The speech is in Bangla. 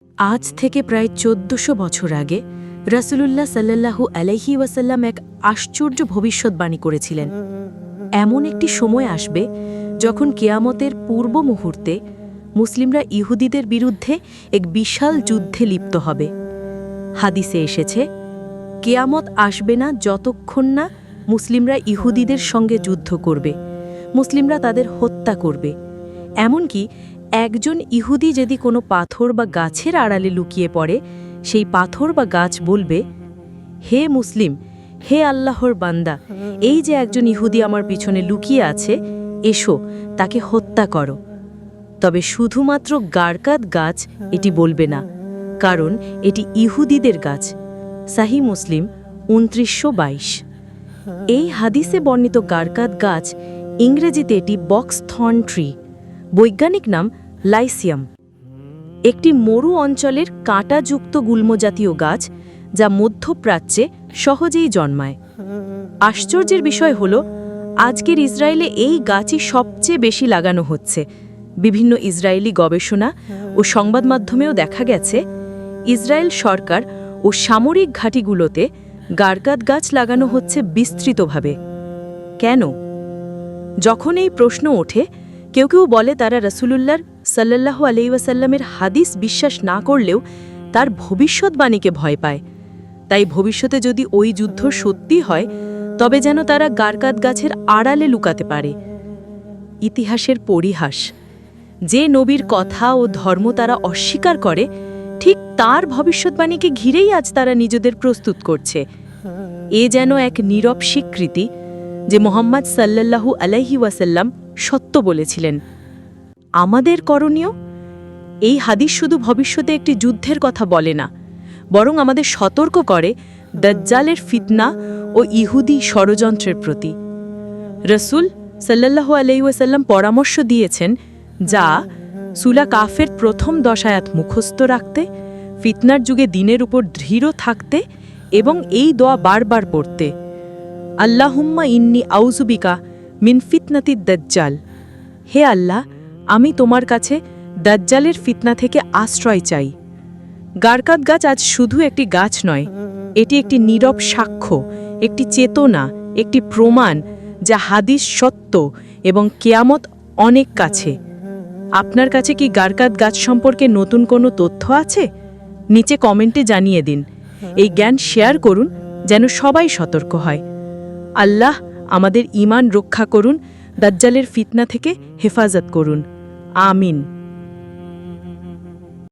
আজ থেকে প্রায় ১৪০০ বছর আগে রাসূলুল্লাহ সাল্লাল্লাহু আলাইহি ওয়াসাল্লাম এক আশ্চর্য ভবিষ্যৎবাণী করেছিলেন। এমন একটি সময় আসবে যখন কিয়ামতের পূর্ব মুহূর্তে মুসলিমরা ইহুদিদের বিরুদ্ধে এক বিশাল যুদ্ধে লিপ্ত হবে। হাদিসে এসেছে, কিয়ামত আসবে না যতক্ষণ না মুসলিমরা ইহুদিদের সঙ্গে যুদ্ধ করবে, মুসলিমরা তাদের হত্যা করবে। এমনকি একজন ইহুদি যদি কোনো পাথর বা গাছের আড়ালে লুকিয়ে পড়ে, সেই পাথর বা গাছ বলবে, হে মুসলিম, হে আল্লাহর বান্দা, এই যে একজন ইহুদি আমার পিছনে লুকিয়ে আছে, এসো তাকে হত্যা করো। তবে শুধুমাত্র গারকাদ গাছ এটি বলবে না, কারণ এটি ইহুদিদের গাছ। সাহি মুসলিম ২৯২২। এই হাদিসে বর্ণিত গারকাদ গাছ, ইংরেজিতে এটি বক্স থর্ন ট্রি, বৈজ্ঞানিক নাম লাইসিয়াম। একটি মরু অঞ্চলের কাঁটাযুক্ত গুল্মজাতীয় গাছ, যা মধ্যপ্রাচ্যে সহজেই জন্মায়। আশ্চর্যের বিষয় হল, আজকের ইসরায়েলে এই গাছই সবচেয়ে বেশি লাগানো হচ্ছে। বিভিন্ন ইসরায়েলি গবেষণা ও সংবাদ মাধ্যমেও দেখা গেছে, ইসরায়েল সরকার ও সামরিক ঘাঁটিগুলোতে গারকাদ গাছ লাগানো হচ্ছে বিস্তৃতভাবে। কেন? যখন এই প্রশ্ন ওঠে, কেউ কেউ বলে তারা রাসূলুল্লাহ সাল্লাল্লাহু আলাইহি ওয়াসাল্লামের হাদিস বিশ্বাস না করলেও তার ভবিষ্যৎবাণীকে ভয় পায়। তাই ভবিষ্যতে যদি ওই যুদ্ধ সত্যি হয়, তবে যেন তারা গারকাদ গাছের আড়ালে লুকাতে পারে। ইতিহাসের পরিহাস, যে নবীর কথা ও ধর্ম তারা অস্বীকার করে, ঠিক তার ভবিষ্যৎবাণীকে ঘিরেই আজ তারা নিজেদের প্রস্তুত করছে। এ যেন এক নীরব স্বীকৃতি যে মুহাম্মদ সাল্লাল্লাহু আলাইহি ওয়াসাল্লাম সত্য বলেছিলেন। আমাদের করণীয়? এই হাদিস শুধু ভবিষ্যতে একটি যুদ্ধের কথা বলে না, বরং আমাদের সতর্ক করে দাজ্জালের ফিতনা ও ইহুদি ষড়যন্ত্রের প্রতি। রাসূল সাল্লাল্লাহু আলাইহি ওয়াসাল্লাম পরামর্শ দিয়েছেন, যা সূরা কাফের প্রথম ১০ আয়াত মুখস্থ রাখতে, ফিতনার যুগে দ্বীনের উপর দৃঢ় থাকতে এবং এই দোয়া বারবার পড়তে, আল্লাহুম্মা ইন্নী আউযু বিকা মিন ফিতনাতিদ দাজ্জাল। হে আল্লাহ, আমি তোমার কাছে দাজ্জালের ফিতনা থেকে আশ্রয় চাই। গারকাদ গাছ আজ শুধু একটি গাছ নয়, এটি একটি নীরব সাক্ষ্য, একটি চেতনা, একটি প্রমাণ যা হাদিস সত্য এবং কিয়ামত অনেক কাছে। আপনার কাছে কি গারকাদ গাছ সম্পর্কে নতুন কোনো তথ্য আছে? নিচে কমেন্টে জানিয়ে দিন। এই জ্ঞান শেয়ার করুন যেন সবাই সতর্ক হয়। আল্লাহ আমাদের ঈমান রক্ষা করুন, দাজ্জালের ফিতনা থেকে হেফাজত করুন। আমিন।